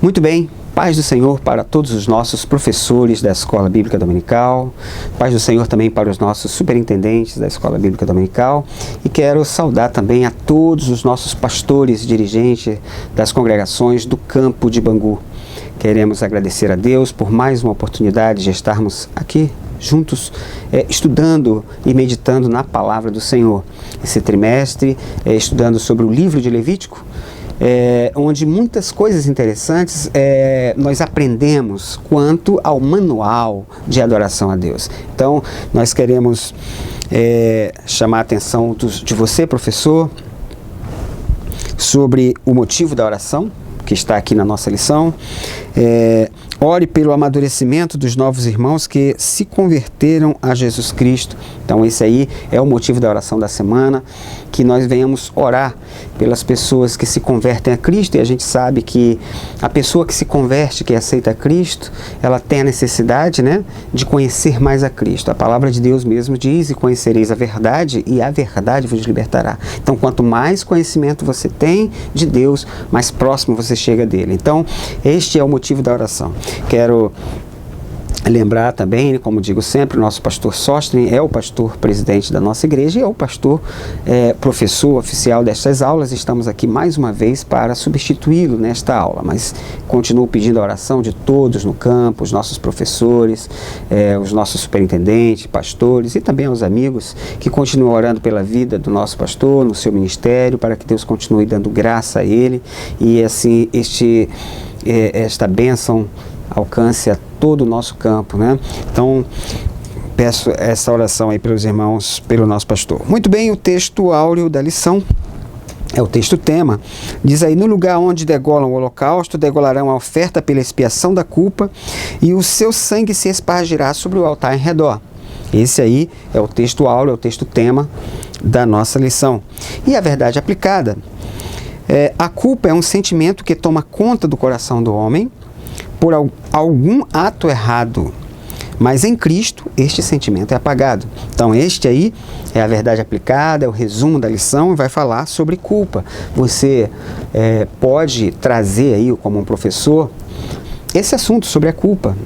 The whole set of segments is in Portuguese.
Muito bem, paz do Senhor para todos os nossos professores da Escola Bíblica Dominical, paz do Senhor também para os nossos superintendentes da Escola Bíblica Dominical, e quero saudar também a todos os nossos pastores e dirigentes das congregações do campo de Bangu. Queremos agradecer a Deus por mais uma oportunidade de estarmos aqui juntos, estudando e meditando na palavra do Senhor. Esse trimestre, estudando sobre o livro de Levítico, onde muitas coisas interessantes nós aprendemos quanto ao manual de adoração a Deus. Então, nós queremos chamar a atenção de você, professor, sobre o motivo da oração, que está aqui na nossa lição. Ore pelo amadurecimento dos novos irmãos que se converteram a Jesus Cristo. Então esse aí é o motivo da oração da semana, que nós venhamos orar pelas pessoas que se convertem a Cristo, e a gente sabe que a pessoa que se converte, que aceita Cristo, ela tem a necessidade, de conhecer mais a Cristo. A palavra de Deus mesmo diz: e conhecereis a verdade, e a verdade vos libertará. Então quanto mais conhecimento você tem de Deus, mais próximo você chega dele. Então este é o motivo da oração. Quero lembrar também, como digo sempre, o nosso pastor Sóstenes é o pastor presidente da nossa igreja e é o pastor professor oficial destas aulas. Estamos aqui mais uma vez para substituí-lo nesta aula, mas continuo pedindo a oração de todos no campo, os nossos professores, os nossos superintendentes, pastores e também aos amigos que continuam orando pela vida do nosso pastor, no seu ministério, para que Deus continue dando graça a ele e assim esta bênção alcance a todo o nosso campo, Então, peço essa oração aí pelos irmãos, pelo nosso pastor. Muito bem, o texto áureo da lição é o texto tema. Diz aí: no lugar onde degolam o holocausto, degolarão a oferta pela expiação da culpa, e o seu sangue se espargirá sobre o altar em redor. Esse aí é o texto áureo, é o texto tema da nossa lição. E a verdade aplicada: a culpa é um sentimento que toma conta do coração do homem por algum ato errado, mas em Cristo este sentimento é apagado. Então este aí é a verdade aplicada, é o resumo da lição, e vai falar sobre culpa. Você pode trazer aí, como um professor, esse assunto sobre a culpa,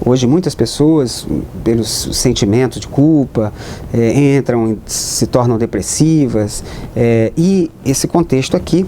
Hoje muitas pessoas, pelos sentimentos de culpa, se tornam depressivas, e esse contexto aqui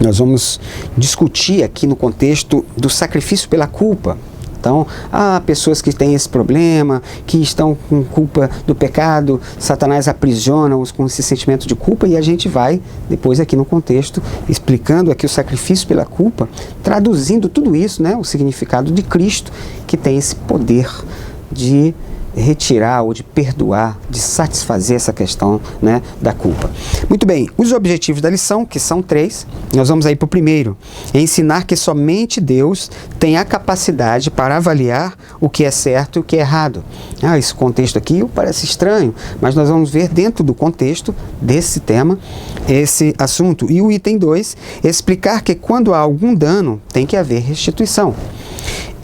nós vamos discutir aqui no contexto do sacrifício pela culpa. Então, há pessoas que têm esse problema, que estão com culpa do pecado, Satanás aprisiona-os com esse sentimento de culpa, e a gente vai, depois aqui no contexto, explicando aqui o sacrifício pela culpa, traduzindo tudo isso, o significado de Cristo, que tem esse poder de retirar ou de perdoar, de satisfazer essa questão da culpa. Muito bem, os objetivos da lição, que são 3, nós vamos aí para o primeiro: ensinar que somente Deus tem a capacidade para avaliar o que é certo e o que é errado. Esse contexto aqui parece estranho, mas nós vamos ver dentro do contexto desse tema, esse assunto. E o item 2, explicar que quando há algum dano, tem que haver restituição.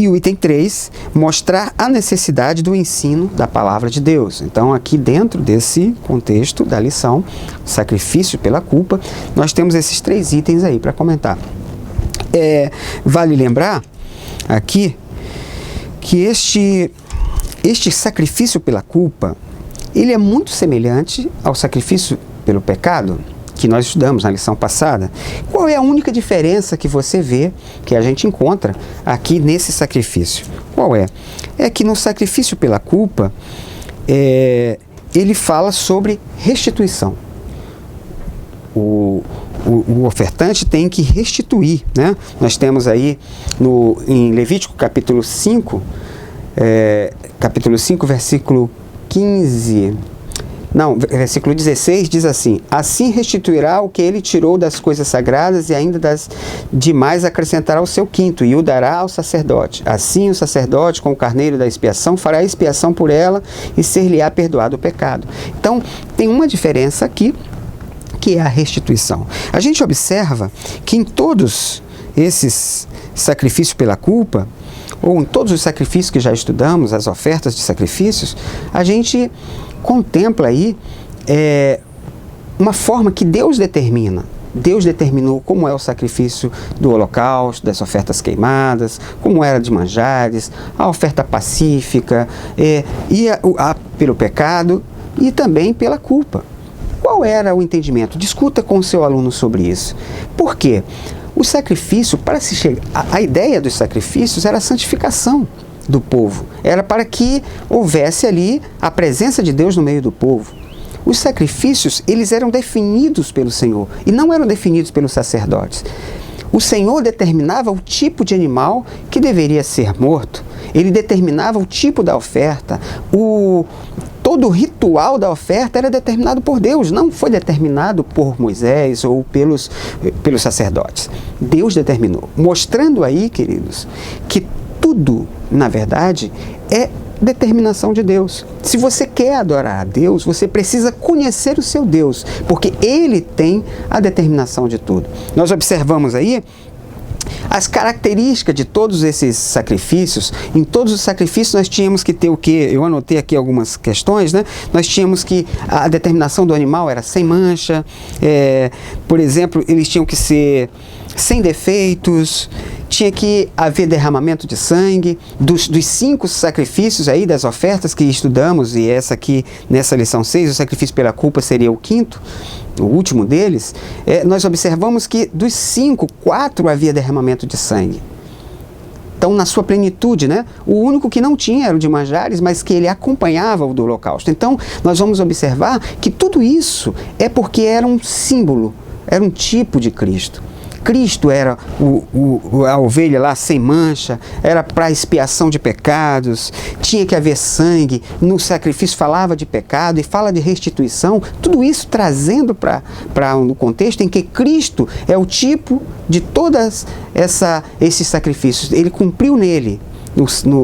E o item 3, mostrar a necessidade do ensino da palavra de Deus. Então, aqui dentro desse contexto da lição, sacrifício pela culpa, nós temos esses 3 itens aí para comentar. Vale lembrar aqui que este sacrifício pela culpa, ele é muito semelhante ao sacrifício pelo pecado, que nós estudamos na lição passada. Qual é a única diferença que você vê, que a gente encontra aqui nesse sacrifício? Qual é? É que no sacrifício pela culpa, ele fala sobre restituição. O ofertante tem que restituir, Nós temos aí em Levítico capítulo 5, versículo 15... Não, versículo 16 diz assim: assim restituirá o que ele tirou das coisas sagradas, e ainda das demais acrescentará o seu quinto, e o dará ao sacerdote. Assim o sacerdote, com o carneiro da expiação, fará expiação por ela, e ser-lhe-á perdoado o pecado. Então, tem uma diferença aqui, que é a restituição. A gente observa que em todos esses sacrifícios pela culpa, ou em todos os sacrifícios que já estudamos, as ofertas de sacrifícios, a gente contempla aí uma forma que Deus determina Deus determinou como é o sacrifício do holocausto, das ofertas queimadas, como era de manjares, a oferta pacífica, pelo pecado e também pela culpa. Qual era o entendimento? Discuta com o seu aluno sobre isso. Por quê? O sacrifício, para se chegar, a ideia dos sacrifícios era a santificação do povo. Era para que houvesse ali a presença de Deus no meio do povo. Os sacrifícios, eles eram definidos pelo Senhor e não eram definidos pelos sacerdotes. O Senhor determinava o tipo de animal que deveria ser morto. Ele determinava o tipo da oferta. Todo o ritual da oferta era determinado por Deus, não foi determinado por Moisés ou pelos sacerdotes. Deus determinou, mostrando aí, queridos, que tudo, na verdade, é determinação de Deus. Se você quer adorar a Deus, você precisa conhecer o seu Deus, porque Ele tem a determinação de tudo. Nós observamos aí as características de todos esses sacrifícios. Em todos os sacrifícios nós tínhamos que ter o quê? Eu anotei aqui algumas questões, né? Nós tínhamos que a determinação do animal era sem mancha, por exemplo, eles tinham que ser sem defeitos, tinha que haver derramamento de sangue. Dos 5 sacrifícios aí, das ofertas que estudamos, e essa aqui nessa lição 6, o sacrifício pela culpa seria o 5º, o último deles, nós observamos que dos 5, 4 havia derramamento de sangue. Então, na sua plenitude, né? O único que não tinha era o de manjares, mas que ele acompanhava o do holocausto. Então, nós vamos observar que tudo isso é porque era um símbolo, era um tipo de Cristo. Cristo era a ovelha lá sem mancha, era para expiação de pecados, tinha que haver sangue, no sacrifício falava de pecado e fala de restituição, tudo isso trazendo para um contexto em que Cristo é o tipo de todas esses sacrifícios. Ele cumpriu nele,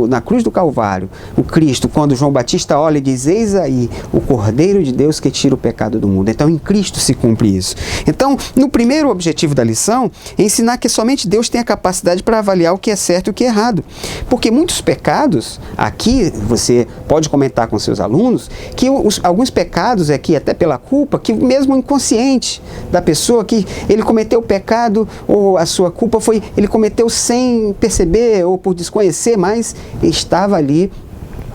na cruz do Calvário, o Cristo, quando João Batista olha e diz: eis aí o Cordeiro de Deus que tira o pecado do mundo. Então, em Cristo se cumpre isso. Então, no primeiro objetivo da lição, é ensinar que somente Deus tem a capacidade para avaliar o que é certo e o que é errado. Porque muitos pecados, aqui você pode comentar com seus alunos, que alguns pecados aqui, até pela culpa, que mesmo inconsciente da pessoa, que ele cometeu o pecado, ou a sua culpa foi, ele cometeu sem perceber ou por desconhecer, mas estava ali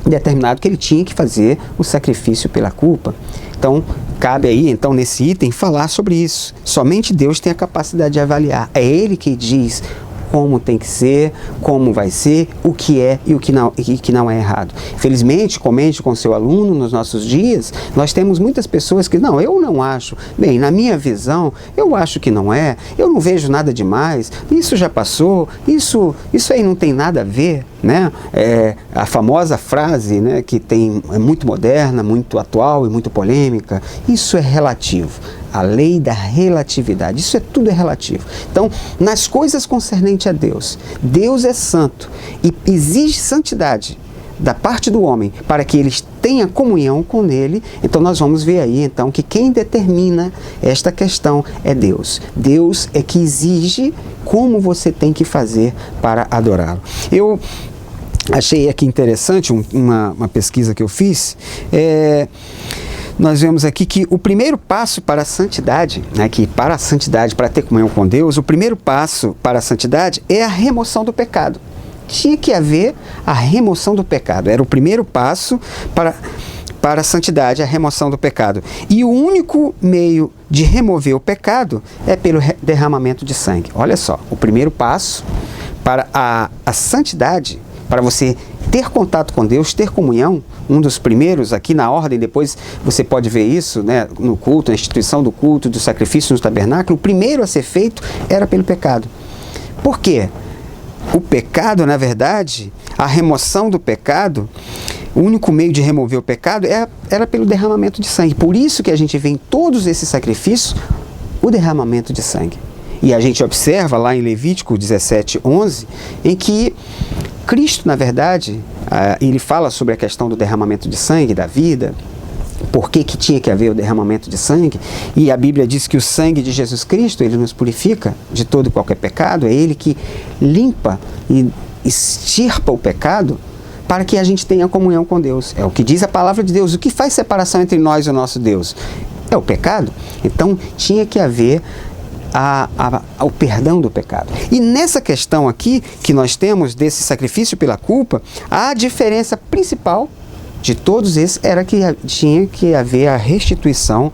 determinado que ele tinha que fazer o sacrifício pela culpa. Então, cabe aí, então, nesse item, falar sobre isso. Somente Deus tem a capacidade de avaliar. É Ele que diz como tem que ser, como vai ser, o que é e o que não é errado. Felizmente, comente com seu aluno nos nossos dias, nós temos muitas pessoas que, não, eu não acho, bem, na minha visão, eu acho que não é, eu não vejo nada demais, isso já passou, isso aí não tem nada a ver, né? A famosa frase, né, que é muito moderna, muito atual e muito polêmica, isso é relativo. A lei da relatividade, isso tudo é relativo. Então, nas coisas concernentes a Deus, Deus é santo e exige santidade da parte do homem para que eles tenham comunhão com ele. Então nós vamos ver aí então que quem determina esta questão é Deus. Deus é que exige como você tem que fazer para adorá-lo. Eu achei aqui interessante uma pesquisa que eu fiz. Nós vemos aqui que o primeiro passo para a santidade, né, para ter comunhão com Deus, o primeiro passo para a santidade é a remoção do pecado. Tinha que haver a remoção do pecado. Era o primeiro passo para a santidade, a remoção do pecado. E o único meio de remover o pecado é pelo derramamento de sangue. Olha só, o primeiro passo para a santidade, para você ter contato com Deus, ter comunhão, um dos primeiros aqui na ordem, depois você pode ver isso, né, no culto, na instituição do culto, do sacrifício no tabernáculo, o primeiro a ser feito era pelo pecado. Por quê? O pecado, na verdade, a remoção do pecado, o único meio de remover o pecado era pelo derramamento de sangue. Por isso que a gente vê em todos esses sacrifícios o derramamento de sangue. E a gente observa lá em Levítico 17:11, em que Cristo, na verdade, ele fala sobre a questão do derramamento de sangue, da vida, por que tinha que haver o derramamento de sangue, e a Bíblia diz que o sangue de Jesus Cristo, ele nos purifica de todo e qualquer pecado, é ele que limpa e extirpa o pecado para que a gente tenha comunhão com Deus. É o que diz a palavra de Deus. O que faz separação entre nós e o nosso Deus? É o pecado. Então, tinha que haver ao perdão do pecado. E nessa questão aqui, que nós temos desse sacrifício pela culpa, a diferença principal de todos esses era que tinha que haver a restituição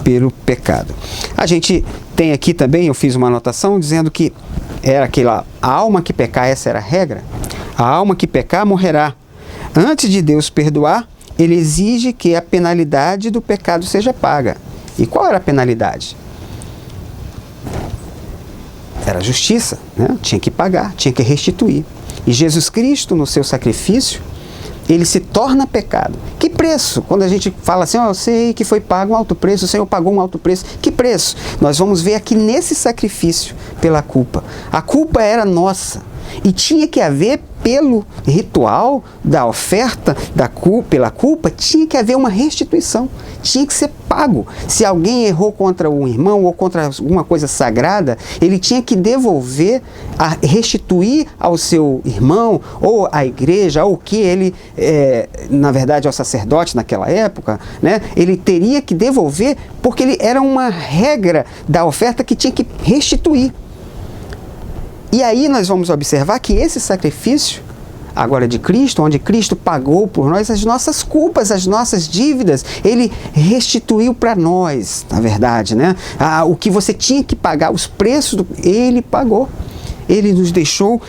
pelo pecado. A gente tem aqui também, eu fiz uma anotação dizendo que era aquela, a alma que pecar, essa era a regra, a alma que pecar morrerá. Antes de Deus perdoar, ele exige que a penalidade do pecado seja paga. E qual era a penalidade? Era a justiça, né? Tinha que pagar, tinha que restituir. E Jesus Cristo, no seu sacrifício, ele se torna pecado. Que preço? Quando a gente fala assim, eu sei que foi pago um alto preço, o Senhor pagou um alto preço. Que preço? Nós vamos ver aqui nesse sacrifício pela culpa. A culpa era nossa. E tinha que haver, pelo ritual da oferta pela culpa, tinha que haver uma restituição. Tinha que ser pago. Se alguém errou contra um irmão ou contra alguma coisa sagrada, ele tinha que devolver, restituir ao seu irmão, ou à igreja, ou o que ele, na verdade, ao sacerdote naquela época, né? Ele teria que devolver, porque ele era uma regra da oferta que tinha que restituir. E aí nós vamos observar que esse sacrifício, agora de Cristo, onde Cristo pagou por nós as nossas culpas, as nossas dívidas, ele restituiu para nós, na verdade, né? O que você tinha que pagar, os preços, ele pagou. Ele nos deixou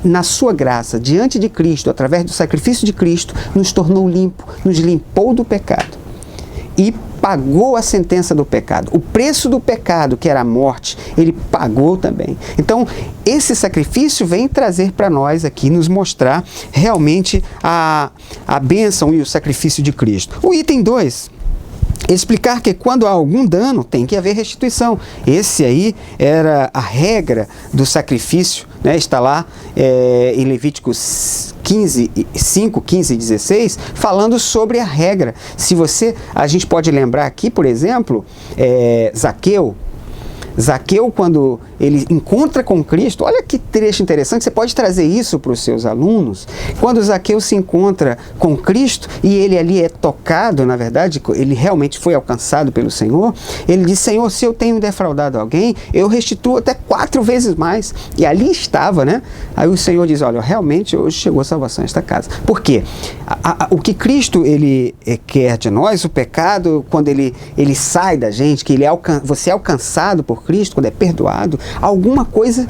na sua graça, diante de Cristo, através do sacrifício de Cristo, nos tornou limpo, nos limpou do pecado. E pagou a sentença do pecado. O preço do pecado, que era a morte, ele pagou também. Então, esse sacrifício vem trazer para nós aqui, nos mostrar realmente a bênção e o sacrifício de Cristo. O item 2, explicar que quando há algum dano, tem que haver restituição. Esse aí era a regra do sacrifício, né? Está lá em Levíticos 5, 15 e 16, falando sobre a regra. A gente pode lembrar aqui, por exemplo, Zaqueu, quando ele encontra com Cristo, olha que trecho interessante, você pode trazer isso para os seus alunos. Quando Zaqueu se encontra com Cristo e ele ali é tocado, na verdade, ele realmente foi alcançado pelo Senhor, ele diz, Senhor, se eu tenho defraudado alguém, eu restituo até 4 vezes mais. E ali estava, né? Aí o Senhor diz, olha, realmente hoje chegou a salvação a esta casa. Por quê? O que Cristo ele quer de nós, o pecado, quando ele sai da gente, que você é alcançado por Cristo, quando é perdoado, alguma coisa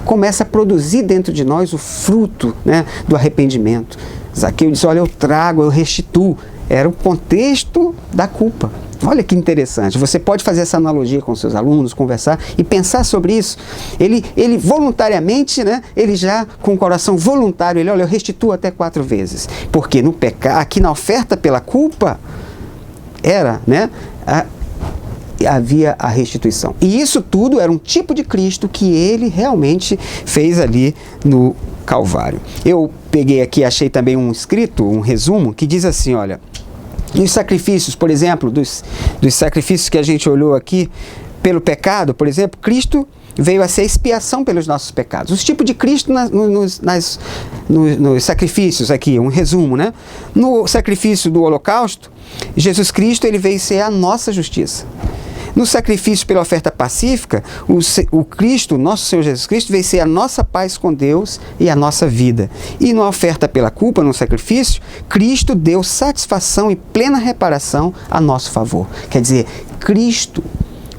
começa a produzir dentro de nós o fruto, né, do arrependimento. Zaqueu disse, olha, eu restituo. Era o contexto da culpa. Olha que interessante. Você pode fazer essa analogia com seus alunos, conversar e pensar sobre isso. Ele voluntariamente, né, ele já com o coração voluntário, ele, olha, eu restituo até 4 vezes. Porque no pecado, aqui na oferta pela culpa, era, né, havia a restituição. E isso tudo era um tipo de Cristo que ele realmente fez ali no Calvário. Eu peguei aqui, achei também um escrito, um resumo, que diz assim, olha, dos sacrifícios, por exemplo, dos sacrifícios que a gente olhou aqui, pelo pecado, por exemplo, Cristo veio a ser expiação pelos nossos pecados. Os tipos de Cristo nos sacrifícios aqui, um resumo, né? No sacrifício do holocausto, Jesus Cristo ele veio ser a nossa justiça. No sacrifício pela oferta pacífica, o Cristo, nosso Senhor Jesus Cristo, veio ser a nossa paz com Deus e a nossa vida. E na oferta pela culpa, no sacrifício, Cristo deu satisfação e plena reparação a nosso favor. Quer dizer, Cristo,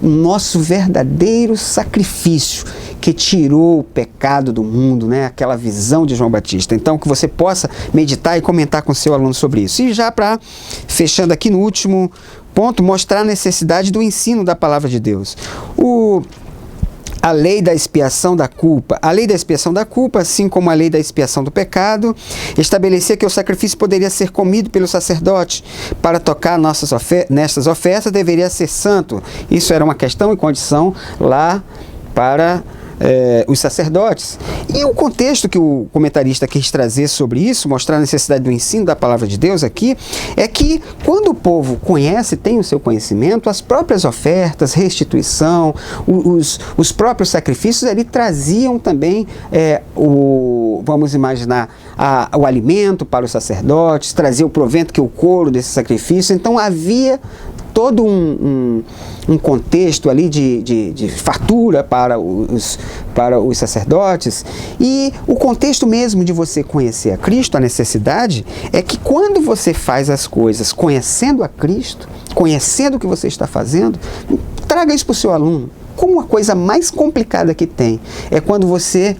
o nosso verdadeiro sacrifício, que tirou o pecado do mundo, né? Aquela visão de João Batista. Então, que você possa meditar e comentar com seu aluno sobre isso. E já para, fechando aqui no último ponto, mostrar a necessidade do ensino da palavra de Deus. A lei da expiação da culpa. A lei da expiação da culpa, assim como a lei da expiação do pecado, estabelecia que o sacrifício poderia ser comido pelo sacerdote. Para tocar nestas ofertas, deveria ser santo. Isso era uma questão e condição lá para os sacerdotes. E o contexto que o comentarista quis trazer sobre isso, mostrar a necessidade do ensino da palavra de Deus aqui, é que quando o povo conhece, tem o seu conhecimento, as próprias ofertas, restituição, os próprios sacrifícios, ali traziam também vamos imaginar, o alimento para os sacerdotes, trazia o provento, que é o couro desse sacrifício. Então havia todo um contexto ali de fartura para os sacerdotes, e o contexto mesmo de você conhecer a Cristo, a necessidade, é que quando você faz as coisas conhecendo a Cristo, conhecendo o que você está fazendo, traga isso para o seu aluno. Como a coisa mais complicada que tem é quando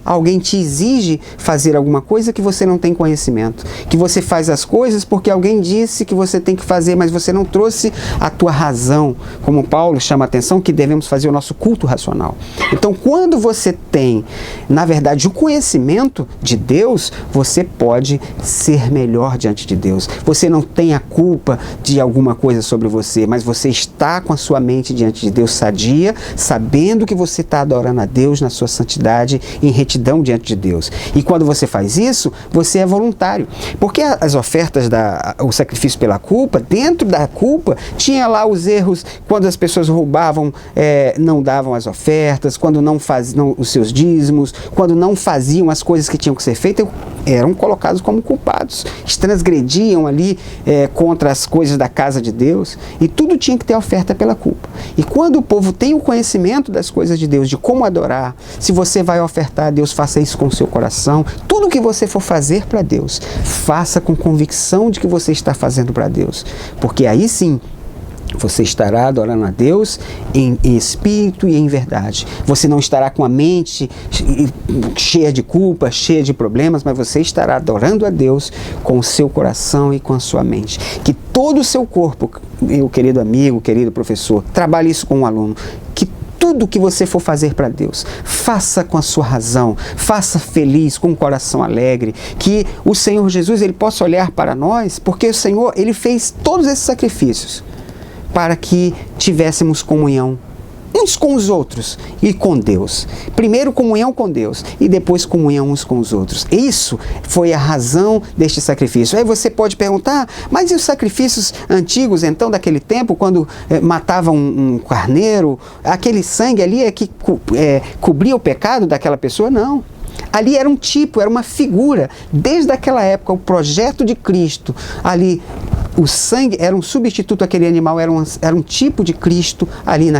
alguém te exige fazer alguma coisa que você não tem conhecimento, que você faz as coisas porque alguém disse que você tem que fazer, mas você não trouxe a tua razão, como Paulo chama a atenção que devemos fazer o nosso culto racional. Então, quando você tem, na verdade, o conhecimento de Deus, você pode ser melhor diante de Deus. Você não tem a culpa de alguma coisa sobre você, mas você está com a sua mente diante de Deus sadia, sabendo que você está adorando a Deus na sua santidade, em retidão diante de Deus. E quando você faz isso, você é voluntário. Porque as ofertas, o sacrifício pela culpa, dentro da culpa, tinha lá os erros, quando as pessoas roubavam, não davam as ofertas, quando não faziam os seus dízimos, quando não faziam as coisas que tinham que ser feitas, eram colocados como culpados. Transgrediam ali contra as coisas da casa de Deus, e tudo tinha que ter oferta pela culpa. E quando o povo tem o conhecimento das coisas de Deus, de como adorar, se você vai ofertar a Deus, faça isso com o seu coração. Tudo que você for fazer para Deus, faça com convicção de que você está fazendo para Deus, porque aí sim você estará adorando a Deus em espírito e em verdade. Você não estará com a mente cheia de culpa, cheia de problemas, mas você estará adorando a Deus com o seu coração e com a sua mente. Que todo o seu corpo, meu querido amigo, querido professor, trabalhe isso com um aluno. Que tudo que você for fazer para Deus, faça com a sua razão, faça feliz, com um coração alegre, que o Senhor Jesus ele possa olhar para nós, porque o Senhor ele fez todos esses sacrifícios para que tivéssemos comunhão uns com os outros e com Deus. Primeiro comunhão com Deus e depois comunhão uns com os outros. Isso foi a razão deste sacrifício. Aí você pode perguntar, mas e os sacrifícios antigos, então, daquele tempo, quando matavam um carneiro, aquele sangue ali é que cobria o pecado daquela pessoa? Não. Ali era um tipo, era uma figura. Desde aquela época, o projeto de Cristo, ali o sangue era um substituto àquele animal, era um tipo de Cristo ali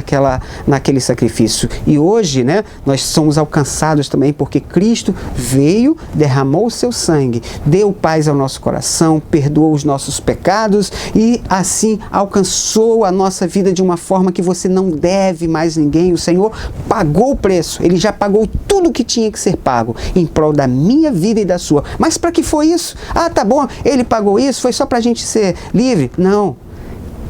naquele sacrifício. E hoje, né, nós somos alcançados também porque Cristo veio, derramou o seu sangue, deu paz ao nosso coração, perdoou os nossos pecados e assim alcançou a nossa vida de uma forma que você não deve mais ninguém. O Senhor pagou o preço, Ele já pagou tudo que tinha que ser pago em prol da minha vida e da sua. Mas para que foi isso? Ah, tá bom, Ele pagou isso, foi só para a gente ser livre? Não.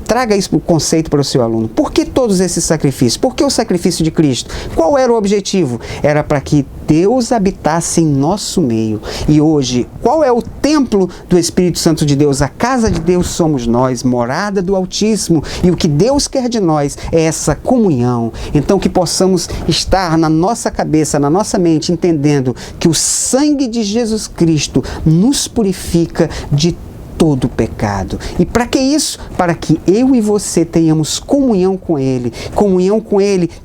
Traga isso, o conceito para o seu aluno. Por que todos esses sacrifícios? Por que o sacrifício de Cristo? Qual era o objetivo? Era para que Deus habitasse em nosso meio. E hoje, qual é o templo do Espírito Santo de Deus? A casa de Deus somos nós, morada do Altíssimo. E o que Deus quer de nós é essa comunhão. Então que possamos estar na nossa cabeça, na nossa mente, entendendo que o sangue de Jesus Cristo nos purifica de todo pecado. E para que isso? Para que eu e você tenhamos comunhão com Ele,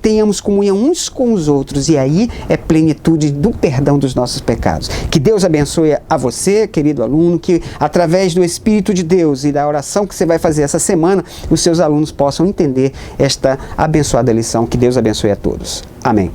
tenhamos comunhão uns com os outros, e aí é plenitude do perdão dos nossos pecados. Que Deus abençoe a você, querido aluno, que através do Espírito de Deus e da oração que você vai fazer essa semana, os seus alunos possam entender esta abençoada lição. Que Deus abençoe a todos. Amém.